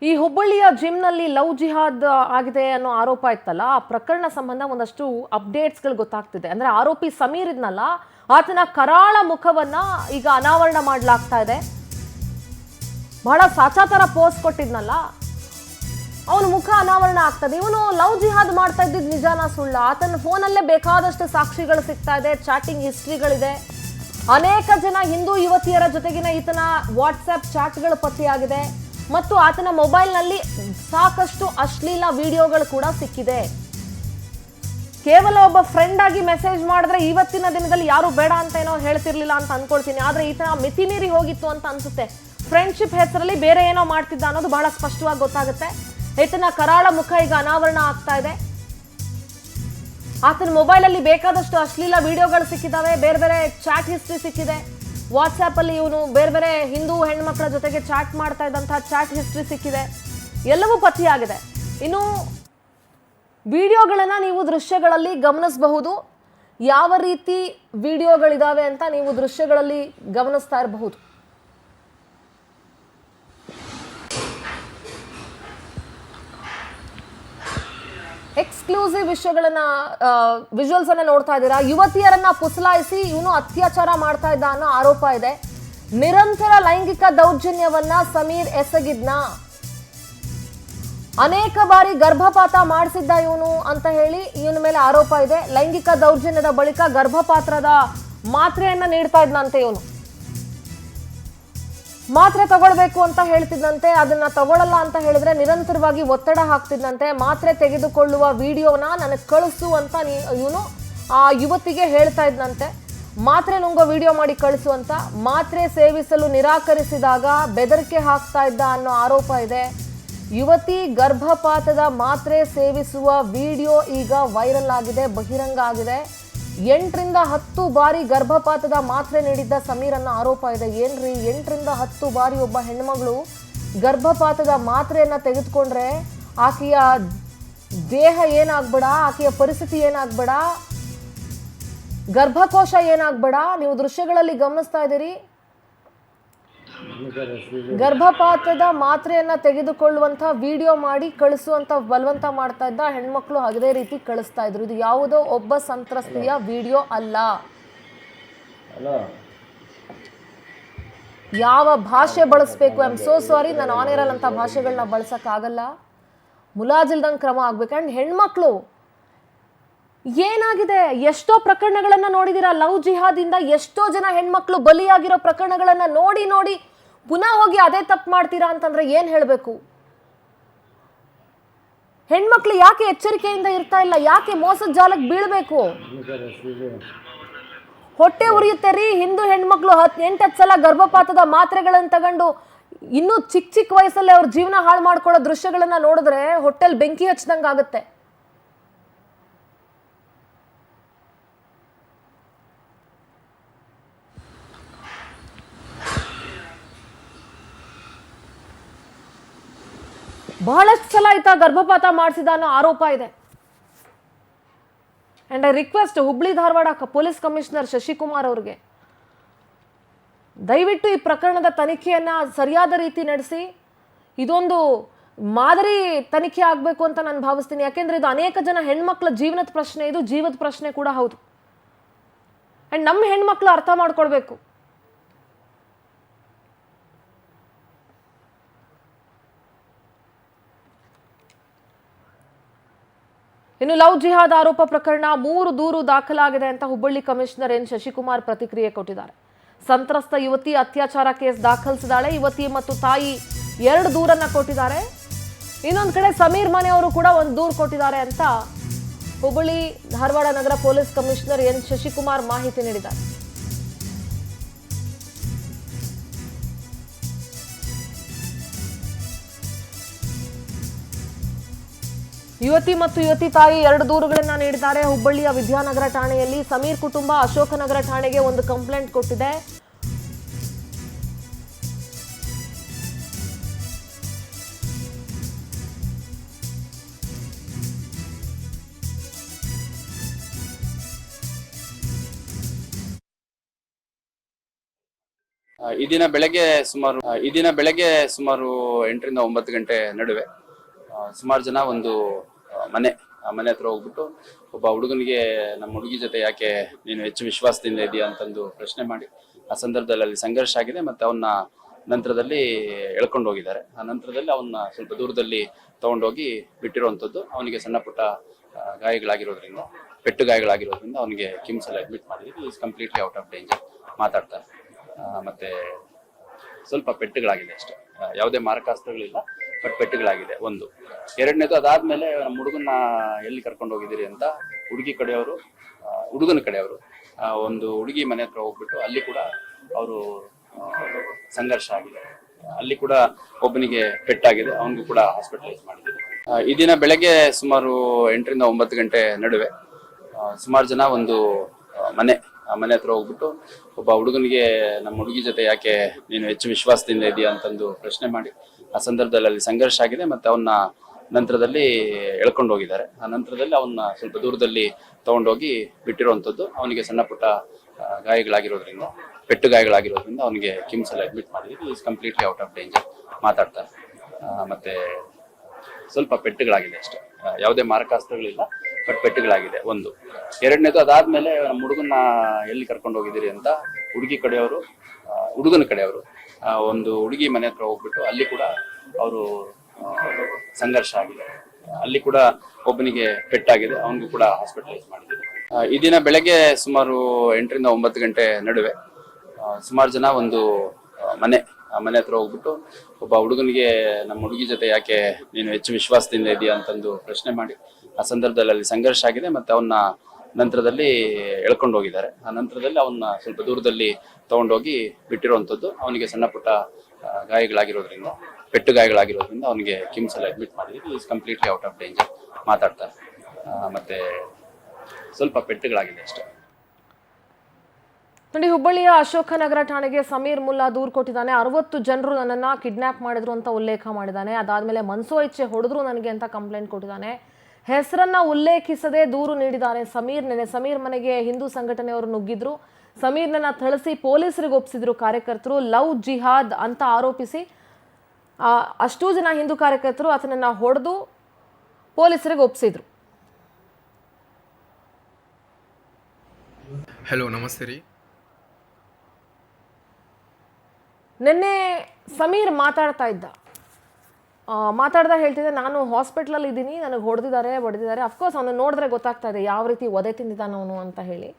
ಈ ಹುಬ್ಬಳ್ಳಿಯ ಜಿಮ್ನಲ್ಲಿ ಲವ್ ಜಿಹಾದ್ ಆಗಿದೆ ಅನ್ನೋ ಆರೋಪ ಇತ್ತಲ್ಲ, ಆ ಪ್ರಕರಣ ಸಂಬಂಧ ಒಂದಷ್ಟು ಅಪ್ಡೇಟ್ಸ್ಗಳು ಗೊತ್ತಾಗ್ತಿದೆ. ಅಂದ್ರೆ ಆರೋಪಿ ಸಮೀರ್ ಇದ್ನಲ್ಲ, ಆತನ ಕರಾಳ ಮುಖವನ್ನ ಈಗ ಅನಾವರಣ ಮಾಡಲಾಗ್ತಾ ಇದೆ. ಬಹಳ ಸಾಚಾತರ ಪೋಸ್ಟ್ ಕೊಟ್ಟಿದ್ನಲ್ಲ, ಅವನ ಮುಖ ಅನಾವರಣ ಆಗ್ತದೆ. ಇವನು ಲವ್ ಜಿಹಾದ್ ಮಾಡ್ತಾ ಇದ್ದಿದ್ದು ನಿಜಾನ ಸುಳ್ಳ? ಆತನ ಫೋನಲ್ಲೇ ಬೇಕಾದಷ್ಟು ಸಾಕ್ಷಿಗಳು ಸಿಗ್ತಾ ಇದೆ, ಚಾಟಿಂಗ್ ಹಿಸ್ಟ್ರಿಗಳಿದೆ. ಅನೇಕ ಜನ ಹಿಂದೂ ಯುವತಿಯರ ಜೊತೆಗಿನ ಈತನ ವಾಟ್ಸ್ಆಪ್ ಚಾಟ್ಗಳು ಪತ್ತೆಯಾಗಿದೆ ಮತ್ತು ಆತನ ಮೊಬೈಲ್ನಲ್ಲಿ ಸಾಕಷ್ಟು ಅಶ್ಲೀಲ ವಿಡಿಯೋಗಳು ಕೂಡ ಸಿಕ್ಕಿದೆ. ಕೇವಲ ಒಬ್ಬ ಫ್ರೆಂಡ್ ಆಗಿ ಮೆಸೇಜ್ ಮಾಡಿದ್ರೆ ಇವತ್ತಿನ ದಿನದಲ್ಲಿ ಯಾರು ಬೇಡ ಅಂತ ಏನೋ ಹೇಳ್ತಿರ್ಲಿಲ್ಲ ಅಂತ ಅನ್ಕೊಳ್ತೀನಿ. ಆದ್ರೆ ಈತನ ಮಿತಿ ಮೀರಿ ಹೋಗಿತ್ತು ಅಂತ ಅನ್ಸುತ್ತೆ. ಫ್ರೆಂಡ್ಶಿಪ್ ಹೆಸರಲ್ಲಿ ಬೇರೆ ಏನೋ ಮಾಡ್ತಿದ್ದ ಅನ್ನೋದು ಬಹಳ ಸ್ಪಷ್ಟವಾಗಿ ಗೊತ್ತಾಗುತ್ತೆ. ಈತನ ಕರಾಳ ಮುಖ ಈಗ ಅನಾವರಣ ಆಗ್ತಾ ಇದೆ. ಆತನ ಮೊಬೈಲ್ ಅಲ್ಲಿ ಬೇಕಾದಷ್ಟು ಅಶ್ಲೀಲ ವಿಡಿಯೋಗಳು ಸಿಕ್ಕಿದಾವೆ, ಬೇರೆ ಬೇರೆ ಚಾಟ್ ಹಿಸ್ಟ್ರಿ ಸಿಕ್ಕಿದೆ. ವಾಟ್ಸ್ಆಪ್ ಅಲ್ಲಿ ಇವನು ಬೇರೆ ಬೇರೆ ಹಿಂದೂ ಹೆಣ್ಮಕ್ಳ ಜೊತೆಗೆ ಚಾಟ್ ಮಾಡ್ತಾ ಇದ್ದಂತಹ ಚಾಟ್ ಹಿಸ್ಟ್ರಿ ಸಿಕ್ಕಿದೆ. ಎಲ್ಲವೂ ಪತ್ತೆಯಾಗಿದೆ. ಇನ್ನು ವಿಡಿಯೋಗಳನ್ನ ನೀವು ದೃಶ್ಯಗಳಲ್ಲಿ ಗಮನಿಸಬಹುದು. ಯಾವ ರೀತಿ ವಿಡಿಯೋಗಳಿದಾವೆ ಅಂತ ನೀವು ದೃಶ್ಯಗಳಲ್ಲಿ ಗಮನಿಸ್ತಾ ಇರಬಹುದು. ಎಕ್ಸ್ಕ್ಲೂಸಿವ್ ವಿಷಯಗಳನ್ನ ವಿಜುವಲ್ಸ್ ಅನ್ನ ನೋಡ್ತಾ ಇದ್ದೀರಾ. ಯುವತಿಯರನ್ನ ಪುಸಲಾಯಿಸಿ ಇವನು ಅತ್ಯಾಚಾರ ಮಾಡ್ತಾ ಇದ್ದ ಅನ್ನೋ ಆರೋಪ ಇದೆ. ನಿರಂತರ ಲೈಂಗಿಕ ದೌರ್ಜನ್ಯವನ್ನ ಸಮೀರ್ ಎಸಗಿದ್ನ, ಅನೇಕ ಬಾರಿ ಗರ್ಭಪಾತ ಮಾಡಿಸಿದ್ದ ಇವನು ಅಂತ ಹೇಳಿ ಇವನ ಮೇಲೆ ಆರೋಪ ಇದೆ. ಲೈಂಗಿಕ ದೌರ್ಜನ್ಯದ ಬಳಿಕ ಗರ್ಭಪಾತ್ರದ ಮಾತ್ರೆಯನ್ನ ನೀಡ್ತಾ ಇದ್ನಂತೆ. ಇವನು ಮಾತ್ರೆ ತಗೊಳ್ಬೇಕು ಅಂತ ಹೇಳ್ತಿದ್ದಂತೆ, ಅದನ್ನ ತಗೊಳ್ಳಲ್ಲ ಅಂತ ಹೇಳಿದ್ರೆ ನಿರಂತರವಾಗಿ ಒತ್ತಡ ಹಾಕ್ತಿದ್ದಂತೆ. ಮಾತ್ರೆ ತೆಗೆದುಕೊಳ್ಳುವ ವಿಡಿಯೋನ ನನಗೆ ಕಳಿಸು ಅಂತ ಇವನು ಆ ಯುವತಿಗೆ ಹೇಳ್ತಾ ಇದ್ನಂತೆ. ಮಾತ್ರೆ ನುಂಗೋ ವಿಡಿಯೋ ಮಾಡಿ ಕಳಿಸು ಅಂತ. ಮಾತ್ರೆ ಸೇವಿಸಲು ನಿರಾಕರಿಸಿದಾಗ ಬೆದರಿಕೆ ಹಾಕ್ತಾ ಇದ್ದ ಅನ್ನೋ ಆರೋಪ ಇದೆ. ಯುವತಿ ಗರ್ಭಪಾತದ ಮಾತ್ರೆ ಸೇವಿಸುವ ವಿಡಿಯೋ ಈಗ ವೈರಲ್ ಆಗಿದೆ, ಬಹಿರಂಗ ಆಗಿದೆ. 8 ರಿಂದ 10 ಬಾರಿ ಗರ್ಭಪಾತದ ಮಾತ್ರೆ ನೀಡಿದ್ದ ಸಮೀರ್ ಅನ್ನೋ ಆರೋಪ ಇದೆ. ಏನ್ರಿ, 8 ರಿಂದ 10 ಬಾರಿ ಒಬ್ಬ ಹೆಣ್ಮಗಳು ಗರ್ಭಪಾತದ ಮಾತ್ರೆಯನ್ನ ತೆಗೆದುಕೊಂಡ್ರೆ ಆಕೆಯ ದೇಹ ಏನಾಗ್ಬೇಡ, ಆಕೆಯ ಪರಿಸ್ಥಿತಿ ಏನಾಗ್ಬೇಡ, ಗರ್ಭಕೋಶ ಏನಾಗ್ಬೇಡ. ನೀವು ದೃಶ್ಯಗಳಲ್ಲಿ ಗಮನಿಸ್ತಾ ಇದ್ದೀರಿ. ಗರ್ಭಪಾತದ ಮಾತ್ರೆಯನ್ನ ತೆಗೆದುಕೊಳ್ಳುವಂತ ವಿಡಿಯೋ ಮಾಡಿ ಕಳಿಸುವಂತ ಬಲವಂತ ಮಾಡ್ತಾ ಇದ್ದ ಹೆಣ್ಮಕ್ಳು ಅದೇ ರೀತಿ ಕಳಿಸ್ತಾ ಇದ್ರು. ಇದು ಯಾವುದೋ ಒಬ್ಬ ಸಂತ್ರಸ್ತೆಯ ವಿಡಿಯೋ ಅಲ್ಲ. ಯಾವ ಭಾಷೆ ಬಳಸಬೇಕು, ಐ ಆಮ್ ಸೋ ಸಾರಿ, ನಾನು ಆನ್ ಏರ್ ಅಂತ ಭಾಷೆಗಳನ್ನ ಬಳಸಕ್ ಆಗಲ್ಲ. ಮುಲಾಜಿಲ್ದಂಗೆ ಕ್ರಮ ಆಗ್ಬೇಕು. ಅಂಡ್ ಹೆಣ್ಮಕ್ಳು ಏನಾಗಿದೆ, ಎಷ್ಟೋ ಪ್ರಕರಣಗಳನ್ನ ನೋಡಿದಿರಾ. ಲವ್ ಜಿಹಾದ್ ಇಂದ ಎಷ್ಟೋ ಜನ ಹೆಣ್ಮಕ್ಳು ಬಲಿಯಾಗಿರೋ ಪ್ರಕರಣಗಳನ್ನ ನೋಡಿ ನೋಡಿ ಪುನಃ ಹೋಗಿ ಅದೇ ತಪ್ಪು ಮಾಡ್ತೀರಾ ಅಂತಂದ್ರೆ ಏನ್ ಹೇಳ್ಬೇಕು? ಹೆಣ್ಮಕ್ಳು ಯಾಕೆ ಎಚ್ಚರಿಕೆಯಿಂದ ಇರ್ತಾ ಇಲ್ಲ? ಯಾಕೆ ಮೋಸದ ಜಾಲಕ್ಕೆ ಬೀಳ್ಬೇಕು? ಹೊಟ್ಟೆ ಉರಿಯುತ್ತೆ ರೀ. ಹಿಂದೂ ಹೆಣ್ಮಕ್ಳು 8 ಸಲ ಗರ್ಭಪಾತದ ಮಾತ್ರೆಗಳನ್ನ ತಗೊಂಡು ಇನ್ನೂ ಚಿಕ್ಕ ವಯಸ್ಸಲ್ಲಿ ಅವ್ರ ಜೀವನ ಹಾಳು ಮಾಡ್ಕೊಳ್ಳೋ ದೃಶ್ಯಗಳನ್ನ ನೋಡಿದ್ರೆ ಹೊಟ್ಟೆಲ್ ಬೆಂಕಿ ಹಚ್ಚಿದಂಗೆ ಆಗುತ್ತೆ. ಬಹಳಷ್ಟು ಸಲ ಈತ ಗರ್ಭಪಾತ ಮಾಡಿಸಿದ ಅನ್ನೋ ಆರೋಪ ಇದೆ. And I request Hubli Dharwad police commissioner Shashikumar ಅವ್ರಿಗೆ, ದಯವಿಟ್ಟು ಈ ಪ್ರಕರಣದ ತನಿಖೆಯನ್ನ ಸರಿಯಾದ ರೀತಿ ನಡೆಸಿ ಇದೊಂದು ಮಾದರಿ ತನಿಖೆ ಆಗಬೇಕು ಅಂತ ನಾನು ಭಾವಿಸ್ತೀನಿ. ಯಾಕೆಂದ್ರೆ ಇದು ಅನೇಕ ಜನ ಹೆಣ್ಮಕ್ಳ ಜೀವನದ ಪ್ರಶ್ನೆ, ಇದು ಜೀವದ ಪ್ರಶ್ನೆ ಕೂಡ ಹೌದು. ಅಂಡ್ ನಮ್ಮ ಹೆಣ್ಮಕ್ಳು ಅರ್ಥ ಮಾಡ್ಕೊಳ್ಬೇಕು. ಇನ್ನು ಲವ್ ಜಿಹಾದ್ ಆರೋಪ ಪ್ರಕರಣ 3 ದೂರು ದಾಖಲಾಗಿದೆ ಅಂತ ಹುಬ್ಬಳ್ಳಿ ಕಮಿಷನರ್ ಎನ್ ಶಶಿಕುಮಾರ್ ಪ್ರತಿಕ್ರಿಯೆ ಕೊಟ್ಟಿದ್ದಾರೆ. ಸಂತ್ರಸ್ತ ಯುವತಿ ಅತ್ಯಾಚಾರ ಕೇಸ್ ದಾಖಲಿಸಿದಾಳೆ. ಯುವತಿ ಮತ್ತು ತಾಯಿ 2 ದೂರನ್ನ ಕೊಟ್ಟಿದ್ದಾರೆ. ಇನ್ನೊಂದು ಕಡೆ ಸಮೀರ್ ಮನೆಯವರು ಕೂಡ 1 ದೂರು ಕೊಟ್ಟಿದ್ದಾರೆ ಅಂತ ಹುಬ್ಬಳ್ಳಿ ಧಾರವಾಡ ನಗರ ಪೊಲೀಸ್ ಕಮಿಷನರ್ ಎನ್ ಶಶಿಕುಮಾರ್ ಮಾಹಿತಿ ನೀಡಿದ್ದಾರೆ. ಯುವತಿ ಮತ್ತು ಯುವತಿ ತಾಯಿ 2 ದೂರುಗಳನ್ನ ನೀಡಿದ್ದಾರೆ. ಹುಬ್ಬಳ್ಳಿಯ ವಿದ್ಯಾನಗರ ಠಾಣೆಯಲ್ಲಿ ಸಮೀರ್ ಕುಟುಂಬ ಅಶೋಕನಗರ ಠಾಣೆಗೆ ಒಂದು ಕಂಪ್ಲೇಂಟ್ ಕೊಟ್ಟಿದೆ. ಈ ದಿನ ಬೆಳಗ್ಗೆ ಸುಮಾರು 8ರಿಂದ 9 ಗಂಟೆ ನಡುವೆ ಸುಮಾರು ಜನ ಒಂದು ಮನೆ ಹತ್ರ ಹೋಗ್ಬಿಟ್ಟು ಒಬ್ಬ ಹುಡುಗನಿಗೆ ನಮ್ಮ ಹುಡುಗಿ ಜೊತೆ ಯಾಕೆ ನೀನು ಹೆಚ್ಚು ವಿಶ್ವಾಸದಿಂದ ಇದೆಯಾ ಅಂತಂದು ಪ್ರಶ್ನೆ ಮಾಡಿ ಆ ಸಂದರ್ಭದಲ್ಲಿ ಅಲ್ಲಿ ಸಂಘರ್ಷ ಆಗಿದೆ. ಮತ್ತೆ ಅವನ್ನ ನಂತರದಲ್ಲಿ ಎಳ್ಕೊಂಡು ಹೋಗಿದ್ದಾರೆ. ಆ ನಂತರದಲ್ಲಿ ಅವನ್ನ ಸ್ವಲ್ಪ ದೂರದಲ್ಲಿ ತಗೊಂಡೋಗಿ ಬಿಟ್ಟಿರುವಂತದ್ದು. ಅವನಿಗೆ ಸಣ್ಣ ಪುಟ್ಟ ಪೆಟ್ಟು ಗಾಯಗಳಾಗಿರೋದ್ರಿಂದ ಅವನಿಗೆ ಕಿಮ್ಸ್ ಅಲ್ಲಿ ಅಡ್ಮಿಟ್ ಮಾಡಿದ್ವಿ. Is completely out of danger, ಮಾತಾಡ್ತಾರೆ. ಮತ್ತೆ ಸ್ವಲ್ಪ ಪೆಟ್ಟುಗಳಾಗಿದೆ ಅಷ್ಟೇ, ಯಾವುದೇ ಮಾರಕಾಸ್ತ್ರಗಳಿಲ್ಲ, ಬಟ್ ಪೆಟ್ಟುಗಳಾಗಿದೆ ಒಂದು. ಎರಡನೇದು ಅದಾದ್ಮೇಲೆ ನಮ್ಮ ಹುಡುಗನ್ನ ಎಲ್ಲಿ ಕರ್ಕೊಂಡು ಹೋಗಿದ್ದೀರಿ ಅಂತ ಹುಡುಗನ ಕಡೆಯವರು ಒಂದು ಹುಡುಗಿ ಮನೆ ಹತ್ರ ಹೋಗ್ಬಿಟ್ಟು ಅಲ್ಲಿ ಕೂಡ ಅವರು ಸಂಘರ್ಷ ಆಗಿದೆ. ಅಲ್ಲಿ ಕೂಡ ಒಬ್ಬನಿಗೆ ಪೆಟ್ಟಾಗಿದೆ, ಅವನಿಗೂ ಕೂಡ ಹಾಸ್ಪಿಟಲೈಸ್ ಮಾಡಿದ್ದೀವಿ. ಈ ದಿನ ಬೆಳಗ್ಗೆ ಸುಮಾರು 8ರಿಂದ 9 ಗಂಟೆ ನಡುವೆ ಸುಮಾರು ಜನ ಒಂದು ಮನೆ ಹತ್ರ ಹೋಗ್ಬಿಟ್ಟು ಒಬ್ಬ ಹುಡುಗನಿಗೆ ನಮ್ಮ ಹುಡುಗಿ ಜೊತೆ ಯಾಕೆ ನೀನು ಹೆಚ್ಚು ವಿಶ್ವಾಸದಿಂದ ಇದೆಯಾ ಅಂತಂದು ಪ್ರಶ್ನೆ ಮಾಡಿ ಆ ಸಂದರ್ಭದಲ್ಲಿ ಅಲ್ಲಿ ಸಂಘರ್ಷ ಆಗಿದೆ. ಮತ್ತೆ ಅವನ್ನ ನಂತರದಲ್ಲಿ ಎಳ್ಕೊಂಡು ಹೋಗಿದ್ದಾರೆ. ಆ ನಂತರದಲ್ಲಿ ಅವನ್ನ ಸ್ವಲ್ಪ ದೂರದಲ್ಲಿ ತಗೊಂಡೋಗಿ ಬಿಟ್ಟಿರುವಂತದ್ದು. ಅವನಿಗೆ ಸಣ್ಣ ಪುಟ್ಟ ಪೆಟ್ಟು ಗಾಯಗಳಾಗಿರೋದ್ರಿಂದ ಅವನಿಗೆ ಕಿಮ್ಸ್ ಅಲ್ಲಿ ಅಡ್ಮಿಟ್ ಮಾಡಿದ್ವಿ. Is completely out of danger, ಮಾತಾಡ್ತಾರೆ. ಮತ್ತೆ ಸ್ವಲ್ಪ ಪೆಟ್ಟುಗಳಾಗಿದೆ ಅಷ್ಟೇ, ಯಾವುದೇ ಮಾರಕಾಸ್ತ್ರಗಳಿಲ್ಲ, ಬಟ್ ಪೆಟ್ಟುಗಳಾಗಿದೆ ಒಂದು. ಎರಡನೇದು ಅದಾದ್ಮೇಲೆ ನಮ್ಮ ಹುಡುಗನ್ನ ಎಲ್ಲಿ ಕರ್ಕೊಂಡು ಹೋಗಿದ್ದೀರಿ ಅಂತ ಹುಡುಗನ ಕಡೆಯವರು ಒಂದು ಹುಡುಗಿ ಮನೆ ಹತ್ರ ಹೋಗ್ಬಿಟ್ಟು ಅಲ್ಲಿ ಕೂಡ ಅವರು ಸಂಘರ್ಷ ಆಗಿದೆ. ಅಲ್ಲಿ ಕೂಡ ಒಬ್ಬನಿಗೆ ಪೆಟ್ಟಾಗಿದೆ, ಅವನಿಗೂ ಕೂಡ ಹಾಸ್ಪಿಟಲೈಸ್ ಮಾಡಿದ್ದೀವಿ. ಈ ದಿನ ಬೆಳಗ್ಗೆ ಸುಮಾರು 8ರಿಂದ 9 ಗಂಟೆ ನಡುವೆ ಸುಮಾರು ಜನ ಒಂದು ಮನೆ ಹತ್ರ ಹೋಗ್ಬಿಟ್ಟು ಒಬ್ಬ ಹುಡುಗನಿಗೆ ನಮ್ಮ ಹುಡುಗಿ ಜೊತೆ ಯಾಕೆ ನೀನು ಹೆಚ್ಚು ವಿಶ್ವಾಸದಿಂದ ಇದೆಯಾ ಅಂತಂದು ಪ್ರಶ್ನೆ ಮಾಡಿ ಆ ಸಂದರ್ಭದಲ್ಲಿ ಅಲ್ಲಿ ಸಂಘರ್ಷ ಆಗಿದೆ. ಮತ್ತೆ ಅವನ್ನ ನಂತರದಲ್ಲಿ ಎಳ್ಕೊಂಡು ಹೋಗಿದ್ದಾರೆ. ಆ ನಂತರದಲ್ಲಿ ಅವನ್ನ ಸ್ವಲ್ಪ ದೂರದಲ್ಲಿ ತಗೊಂಡೋಗಿ ಬಿಟ್ಟಿರುವಂತದ್ದು. ಅವನಿಗೆ ಸಣ್ಣ ಪುಟ್ಟ ಪೆಟ್ಟು ಗಾಯಗಳಾಗಿರೋದ್ರಿಂದ ಅವನಿಗೆ ಕಿಮ್ಸ್ ಅಲ್ಲಿ ಅಡ್ಮಿಟ್ ಮಾಡಿದ್ವಿ. Is completely out of danger, ಮಾತಾಡ್ತಾರೆ. ಮತ್ತೆ ಸ್ವಲ್ಪ ಪೆಟ್ಟುಗಳಾಗಿದೆ ಅಷ್ಟೇ. ನೋಡಿ, ಹುಬ್ಬಳ್ಳಿಯ ಅಶೋಕನಗರ ಠಾಣೆಗೆ ಸಮೀರ್ ಮುಲ್ಲಾ ದೂರು ಕೊಟ್ಟಿದ್ದಾನೆ. 60 ಜನರು ನನ್ನನ್ನು ಕಿಡ್ನಾಪ್ ಮಾಡಿದ್ರು ಅಂತ ಉಲ್ಲೇಖ ಮಾಡಿದ್ದಾನೆ. ಅದಾದಮೇಲೆ ಮನಸೋ ಇಚ್ಛೆ ಹೊಡೆದ್ರು ನನಗೆ ಅಂತ ಕಂಪ್ಲೇಂಟ್ ಕೊಟ್ಟಿದ್ದಾನೆ. ಹೆಸರನ್ನ ಉಲ್ಲೇಖಿಸದೆ ದೂರು ನೀಡಿದ್ದಾನೆ ಸಮೀರ್ ಮನೆಗೆ ಹಿಂದೂ ಸಂಘಟನೆಯವರು ನುಗ್ಗಿದ್ರು. ಸಮೀರ್ನನ್ನ ಥಳಿಸಿ ಪೊಲೀಸರಿಗೆ ಒಪ್ಪಿಸಿದ್ರು ಕಾರ್ಯಕರ್ತರು. ಲವ್ ಜಿಹಾದ್ ಅಂತ ಆರೋಪಿಸಿ ಅಷ್ಟೂ ಜನ ಹಿಂದೂ ಕಾರ್ಯಕರ್ತರು ಆತನನ್ನ ಹೊಡೆದು ಪೊಲೀಸರಿಗೆ ಒಪ್ಪಿಸಿದ್ರು. ಹಲೋ, ನಮಸ್ತೆ ರೀ. ನಿನ್ನೆ ಸಮೀರ್ ಮಾತಾಡ್ತಾ ಹೇಳ್ತಿದ್ದೆ, ನಾನು ಹಾಸ್ಪಿಟ್ಲಲ್ಲಿ ಇದ್ದೀನಿ, ನನಗೆ ಹೊಡೆದಿದ್ದಾರೆ. ಅಫ್ಕೋರ್ಸ್ ಅವನು ನೋಡಿದ್ರೆ ಗೊತ್ತಾಗ್ತಾ ಇದೆ ಯಾವ ರೀತಿ ಒದೆ ತಿಂದಿದ್ದಾನವನು ಅಂತ ಹೇಳಿ.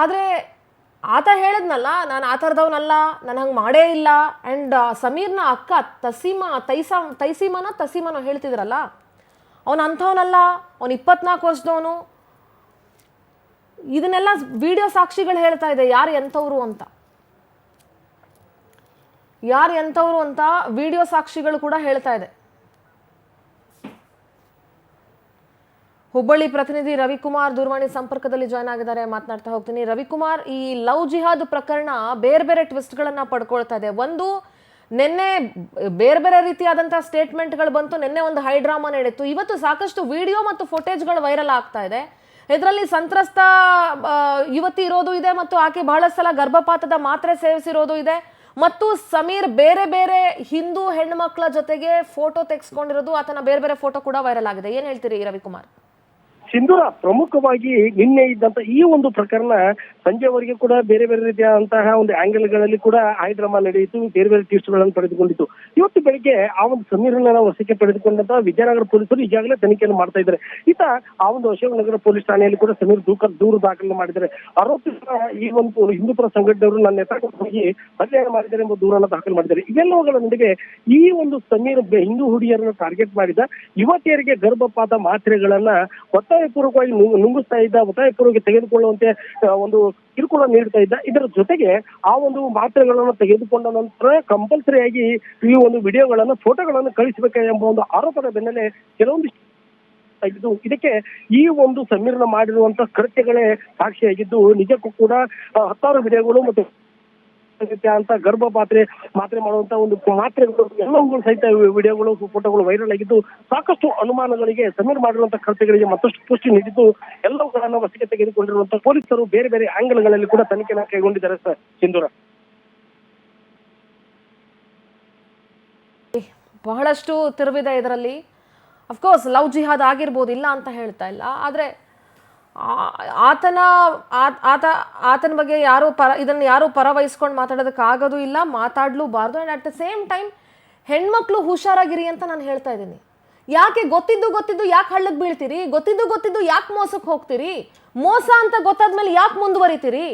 ಆದರೆ ಆತ ಹೇಳಿದ್ನಲ್ಲ, ನಾನು ಆ ಥರದವನಲ್ಲ, ನಾನು ಹಂಗೆ ಮಾಡೇ ಇಲ್ಲ. ಆ್ಯಂಡ್ ಸಮೀರ್ನ ಅಕ್ಕ ತಸೀಮನೋ ಹೇಳ್ತಿದ್ರಲ್ಲ, ಅವನು ಅಂಥವನಲ್ಲ, ಅವನು 24 ವರ್ಷದವನು. ಇದನ್ನೆಲ್ಲ ವಿಡಿಯೋ ಸಾಕ್ಷಿಗಳು ಹೇಳ್ತಾ ಇದೆ ಯಾರು ಎಂಥವ್ರು ಅಂತ ವಿಡಿಯೋ ಸಾಕ್ಷಿಗಳು ಕೂಡ ಹೇಳ್ತಾ ಇದೆ. ಹುಬ್ಬಳ್ಳಿ ಪ್ರತಿನಿಧಿ ರವಿಕುಮಾರ್ ದೂರವಾಣಿ ಸಂಪರ್ಕದಲ್ಲಿ ಜಾಯ್ನ್ ಆಗಿದ್ದಾರೆ, ಮಾತನಾಡ್ತಾ ಹೋಗ್ತೀನಿ. ರವಿಕುಮಾರ್, ಈ ಲವ್ ಜಿಹಾದ್ ಪ್ರಕರಣ ಬೇರೆ ಬೇರೆ ಟ್ವಿಸ್ಟ್ಗಳನ್ನ ಪಡ್ಕೊಳ್ತಾ ಇದೆ. ಒಂದು, ನಿನ್ನೆ ಬೇರೆ ರೀತಿಯಾದಂಥ ಸ್ಟೇಟ್ಮೆಂಟ್ಗಳು ಬಂತು. ನಿನ್ನೆ ಒಂದು ಹೈ ಡ್ರಾಮಾ ನಡೀತು. ಇವತ್ತು ಸಾಕಷ್ಟು ವಿಡಿಯೋ ಮತ್ತು ಫುಟೇಜ್ಗಳು ವೈರಲ್ ಆಗ್ತಾ ಇದೆ. ಇದರಲ್ಲಿ ಸಂತ್ರಸ್ತ ಯುವತಿ ಇರೋದು ಇದೆ ಮತ್ತು ಆಕೆ ಬಹಳ ಸಲ ಗರ್ಭಪಾತದ ಮಾತ್ರೆ ಸೇವಿಸಿರೋದು ಇದೆ. ಮತ್ತು ಸಮೀರ್ ಬೇರೆ ಹಿಂದೂ ಹೆಣ್ಮಕ್ಳ ಜೊತೆಗೆ ಫೋಟೋ ತೆಗೆಸ್ಕೊಂಡಿರೋದು, ಆತನ ಬೇರೆ ಫೋಟೋ ಕೂಡ ವೈರಲ್ ಆಗಿದೆ. ಏನ್ ಹೇಳ್ತೀರಿ ರವಿಕುಮಾರ್? ಸಿಂಧೂರ, ಪ್ರಮುಖವಾಗಿ ನಿನ್ನೆ ಇದ್ದಂತ ಈ ಒಂದು ಪ್ರಕರಣ ಸಂಜೆವರೆಗೆ ಕೂಡ ಬೇರೆ ರೀತಿಯಾದಂತಹ ಒಂದು ಆಂಗಲ್ಗಳಲ್ಲಿ ಕೂಡ ಡ್ರಾಮಾ ನಡೆಯಿತು, ಬೇರೆ ಟ್ವಿಸ್ಟ್ಗಳನ್ನು ಪಡೆದುಕೊಂಡಿತ್ತು. ಇವತ್ತು ಬೆಳಿಗ್ಗೆ ಆ ಒಂದು ಸಮೀರನ್ನ ವಶಕ್ಕೆ ಪಡೆದುಕೊಂಡಂತ ವಿಜಯನಗರ ಪೊಲೀಸರು ಈಗಾಗಲೇ ತನಿಖೆಯನ್ನು ಮಾಡ್ತಾ ಇದ್ದಾರೆ. ಈತ ಆ ಒಂದು ಅಶೋಕನಗರ ಪೊಲೀಸ್ ಠಾಣೆಯಲ್ಲಿ ಕೂಡ ಸಮೀರ್ ದೂರು ದಾಖಲೆ ಮಾಡಿದ್ದಾರೆ. ಆರೋಪಿಗಳ ಈ ಒಂದು ಹಿಂದೂಪರ ಸಂಘಟನೆಯವರು ನನ್ನ ನೇತೃತ್ವದಲ್ಲಿ ಹೋಗಿ ಹತ್ಯೆ ಮಾಡಿದ್ದಾರೆ ಎಂಬ ದೂರನ್ನು ದಾಖಲು ಮಾಡಿದ್ದಾರೆ. ಇವೆಲ್ಲವುಗಳ ನಡುವೆ ಈ ಒಂದು ಸಮೀರ್ ಹಿಂದೂ ಹುಡುಗಿಯರನ್ನು ಟಾರ್ಗೆಟ್ ಮಾಡಿದ ಯುವತಿಯರಿಗೆ ಗರ್ಭಪಾತ ಮಾತ್ರೆಗಳನ್ನ ಒತ್ತಾಯಪೂರ್ವಕವಾಗಿ ನುಂಗಿಸ್ತಾ ಇದ್ದ, ಒತ್ತಾಯಪೂರ್ವಕವಾಗಿ ತೆಗೆದುಕೊಳ್ಳುವಂತೆ ಒಂದು ಕಿರುಕುಳ ನೀಡ್ತಾ ಇದ್ದ. ಇದರ ಜೊತೆಗೆ ಆ ಒಂದು ಮಾತ್ರೆಗಳನ್ನು ತೆಗೆದುಕೊಂಡ ನಂತರ ಕಂಪಲ್ಸರಿಯಾಗಿ ಈ ಒಂದು ವಿಡಿಯೋಗಳನ್ನು, ಫೋಟೋಗಳನ್ನು ಕಳಿಸಬೇಕು ಎಂಬ ಒಂದು ಆರೋಪದ ಬೆನ್ನಲ್ಲೇ ಕೆಲವೊಂದಿಷ್ಟು ಇದಕ್ಕೆ ಈ ಒಂದು ಸಮೀರ್ನ ಮಾಡಿರುವಂತಹ ಕೃತ್ಯಗಳೇ ಸಾಕ್ಷಿಯಾಗಿದ್ದು, ನಿಜಕ್ಕೂ ಕೂಡ 10 ವಿಡಿಯೋಗಳು ಮತ್ತು ರೀತಿಯ ಅಂತ ಗರ್ಭ ಮಾತ್ರೆ ಮಾಡುವಂತ ಒಂದು ಮಾತ್ರೆಗಳು ಎಲ್ಲವುಗಳು ಸಹಿತ ವಿಡಿಯೋಗಳು ಫೋಟೋಗಳು ವೈರಲ್ ಆಗಿದ್ದು ಸಾಕಷ್ಟು ಅನುಮಾನಗಳಿಗೆ ಸಮೀರ್ ಮಾಡಿರುವಂತಹ ಕೃತ್ಯಗಳಿಗೆ ಮತ್ತಷ್ಟು ಪುಷ್ಟಿ ನೀಡಿದ್ದು ಎಲ್ಲವುಗಳನ್ನು ವಶಕ್ಕೆ ತೆಗೆದುಕೊಂಡಿರುವಂತಹ ಪೊಲೀಸರು ಬೇರೆ ಬೇರೆ ಆಂಗಲ್ಗಳಲ್ಲಿ ಕೂಡ ತನಿಖೆಯನ್ನು ಕೈಗೊಂಡಿದ್ದಾರೆ ಸರ್ ಸಿಂಧೂರ. ಬಹಳಷ್ಟು ತಿರುವಿದೆ ಇದರಲ್ಲಿ. ಅಫ್ಕೋರ್ಸ್ ಲವ್ ಜಿಹಾದ್ ಆಗಿರ್ಬೋದು, ಇಲ್ಲ ಅಂತ ಹೇಳ್ತಾ ಇಲ್ಲ. ಆದರೆ ಆತನ ಬಗ್ಗೆ ಇದನ್ನು ಯಾರು ಪರ ವಹಿಸ್ಕೊಂಡು ಮಾತಾಡೋದಕ್ಕಾಗೋದು ಇಲ್ಲ, ಮಾತಾಡಲೂಬಾರ್ದು. And at the same time ಹೆಣ್ಮಕ್ಳು ಹುಷಾರಾಗಿರಿ ಅಂತ ನಾನು ಹೇಳ್ತಾ ಇದ್ದೀನಿ. ಯಾಕೆ ಗೊತ್ತಿದ್ದು ಯಾಕೆ ಹಳ್ಳಕ್ಕೆ ಬೀಳ್ತೀರಿ? ಗೊತ್ತಿದ್ದು ಯಾಕೆ ಮೋಸಕ್ಕೆ ಹೋಗ್ತೀರಿ? ಮೋಸ ಅಂತ ಗೊತ್ತಾದ್ಮೇಲೆ ಯಾಕೆ ಮುಂದುವರಿತೀರಿ?